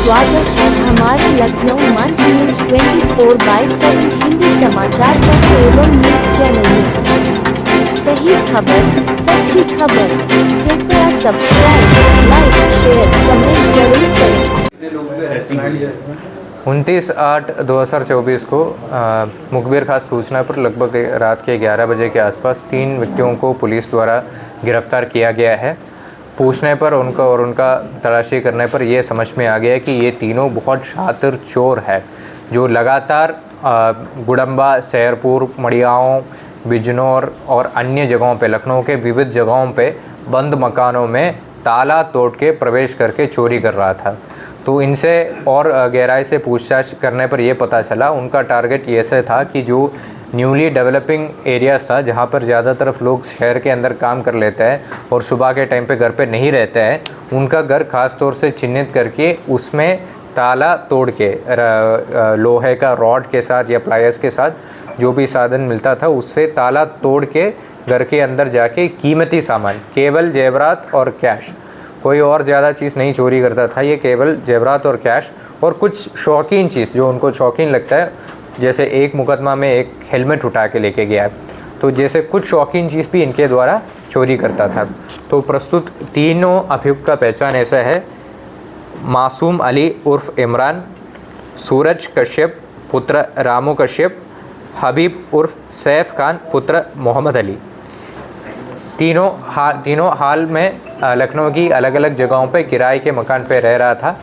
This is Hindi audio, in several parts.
स्वागत है हमारे लखनऊ मंच न्यूज 24/7 हिंदी समाचार पत्र एवं न्यूज चैनल में। सही खबर, सच्ची खबर। कृपया सब्सक्राइब, लाइक, शेयर, कमेंट जरूर करें। 29/8/2024 को मुखबिर खास सूचना पर लगभग रात के 11 बजे के आसपास 3 व्यक्तियों को पुलिस द्वारा गिरफ्तार किया गया है। पूछने पर उनका तलाशी करने पर यह समझ में आ गया कि ये तीनों बहुत शातिर चोर है, जो लगातार गुडम्बा, सैरपुर, मड़ियाओं, बिजनौर और अन्य जगहों पे, लखनऊ के विविध जगहों पे बंद मकानों में ताला तोड़ के प्रवेश करके चोरी कर रहा था। तो इनसे और गहराई से पूछताछ करने पर यह पता चला उनका टारगेट ऐसे था कि जो न्यूली डेवलपिंग एरियाज़ था, जहाँ पर ज़्यादातर लोग शहर के अंदर काम कर लेते हैं और सुबह के टाइम पे घर पे नहीं रहते हैं, उनका घर ख़ास तौर से चिन्हित करके उसमें ताला तोड़ के लोहे का रॉड के साथ या प्लायर्स के साथ जो भी साधन मिलता था उससे ताला तोड़ के घर के अंदर जाके कीमती सामान, केवल जेवरात और कैश, कोई और ज़्यादा चीज़ नहीं चोरी करता था। ये केवल जेवरात और कैश और कुछ शौकीन चीज़ जो उनको शौकीन लगता है, जैसे एक मुकदमा में एक हेलमेट उठा के लेके गया, तो जैसे कुछ शौकीन चीज़ भी इनके द्वारा चोरी करता था। तो प्रस्तुत तीनों अभियुक्त का पहचान ऐसा है: मासूम अली उर्फ इमरान, सूरज कश्यप पुत्र रामू कश्यप, हबीब उर्फ सैफ खान पुत्र मोहम्मद अली। तीनों हाल में लखनऊ की अलग अलग जगहों पे किराए के मकान पे रह रहा था।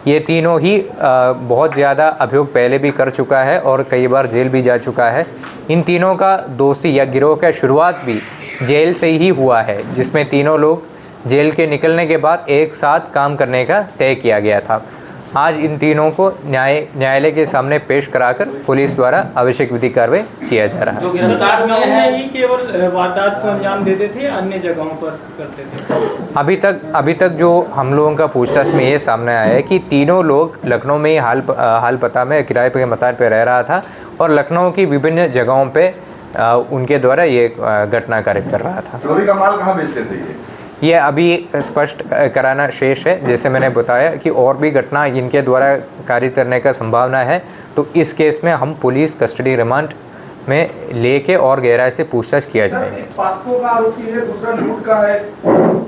ये तीनों ही बहुत ज़्यादा अभियोग पहले भी कर चुका है और कई बार जेल भी जा चुका है। इन तीनों का दोस्ती या गिरोह का शुरुआत भी जेल से ही हुआ है, जिसमें तीनों लोग जेल के निकलने के बाद एक साथ काम करने का तय किया गया था। आज इन तीनों को न्यायालय के सामने पेश कराकर पुलिस द्वारा आवश्यक विधि कार्रवाई किया जा रहा है। जो गिरफ्तार में है, ये केवल वारदात को अंजाम देते थे, अन्य जगहों पर करते थे। अभी तक जो हम लोगों का पूछताछ में ये सामने आया है कि तीनों लोग लखनऊ में ही हाल पता में किराए के मकान पे रह रहा था और लखनऊ की विभिन्न जगहों पे उनके द्वारा ये घटना कारित कर रहा था। चोरी का माल कहाँ बेचते थे ये अभी स्पष्ट कराना शेष है। जैसे मैंने बताया कि और भी घटना इनके द्वारा कारित करने का संभावना है, तो इस केस में हम पुलिस कस्टडी रिमांड में लेके और गहराई से पूछताछ किया जाएगा। पास्को का आरोपी है, दूसरा लूट का है,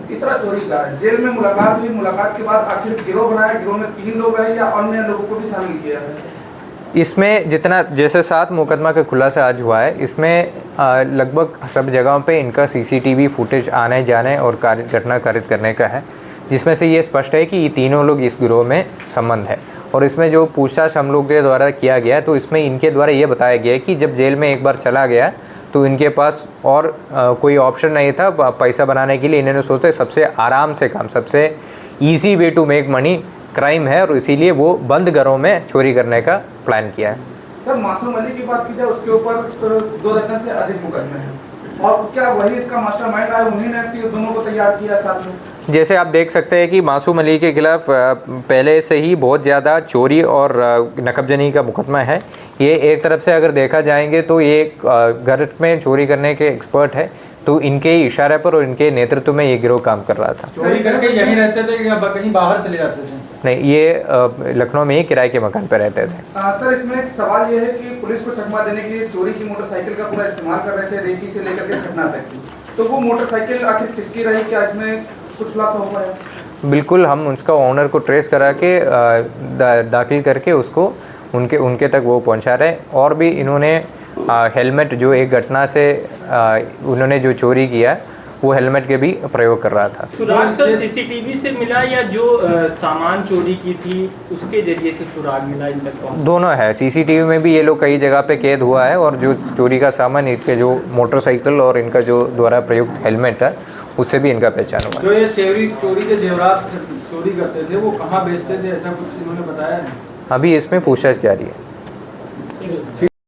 तीसरा चोरी का है। जेल में मुलाकात हुई, मुलाकात के बाद आखिर गिरोह बनाया, गिरोह में 3 लोग हैं या अन्य लोगों को भी शामिल किया है? इसमें जितना जैसे 7 मुकदमा का खुलासा आज हुआ है, इसमें लगभग सब जगहों पे इनका सीसीटीवी फुटेज आने जाने और घटना कारित करने का है, जिसमें से ये स्पष्ट है कि ये तीनों लोग इस गिरोह में संबंध है। और इसमें जो पूछताछ हम लोग के द्वारा किया गया, तो इसमें इनके द्वारा ये बताया गया कि जब जेल में एक बार चला गया तो इनके पास और कोई ऑप्शन नहीं था पैसा बनाने के लिए। इन्होंने सोचा सबसे आराम से काम, सबसे easy way to make money crime है, और इसीलिए वो बंद घरों में चोरी करने का प्लान किया है। सर, मासूम अली की बात की जाए, उसके ऊपर 2 दर्जन से अधिक मुकदमे हैं, और क्या वही इसका मास्टरमाइंड है? उन्हीं ने दोनों को तैयार किया साथ में? जैसे आप देख सकते हैं कि मासूम अली के खिलाफ पहले से ही बहुत ज़्यादा चोरी और नकबजनी का मुकदमा है। ये एक तरफ से अगर देखा जाएंगे तो ये घर में चोरी करने के एक्सपर्ट है, तो इनके ही इशारे पर और इनके नेतृत्व में ये गिरोह काम कर रहा था। चोरी करके यहीं रहते थे या कहीं बाहर चले जाते थे? नहीं, ये लखनऊ में ही किराए के मकान पर रहते थे। सर, इसमें एक सवाल ये है कि पुलिस को चकमा देने के लिए चोरी की मोटरसाइकिल का पूरा इस्तेमाल कर रहे थे, रेकी से लेकर के घटना तक की, तो वो मोटरसाइकिल आखिर किसकी रही? क्या इसमें कुछ खुलासा हुआ है? बिल्कुल, हम उसका ओनर को ट्रेस करा के दाखिल करके उसको उनके तक वो पहुंचा रहे। और भी इन्होंने हेलमेट, जो एक घटना से उन्होंने जो चोरी किया, वो हेलमेट के भी प्रयोग कर रहा था। सुराग सर सीसीटीवी से मिला या जो सामान चोरी की थी उसके जरिए से सुराग मिला इन तक? दोनों है। सीसीटीवी में भी ये लोग कई जगह पे कैद हुआ है, और जो चोरी का सामान, इनके जो मोटरसाइकिल और इनका जो द्वारा प्रयुक्त हेलमेट है, उससे भी इनका पहचान हुआ। जो ये चोरी के जेवरात चोरी करते थे, वो कहाँ बेचते थे, ऐसा कुछ इन्होंने बताया है? अभी इसमें पूछताछ जारी है।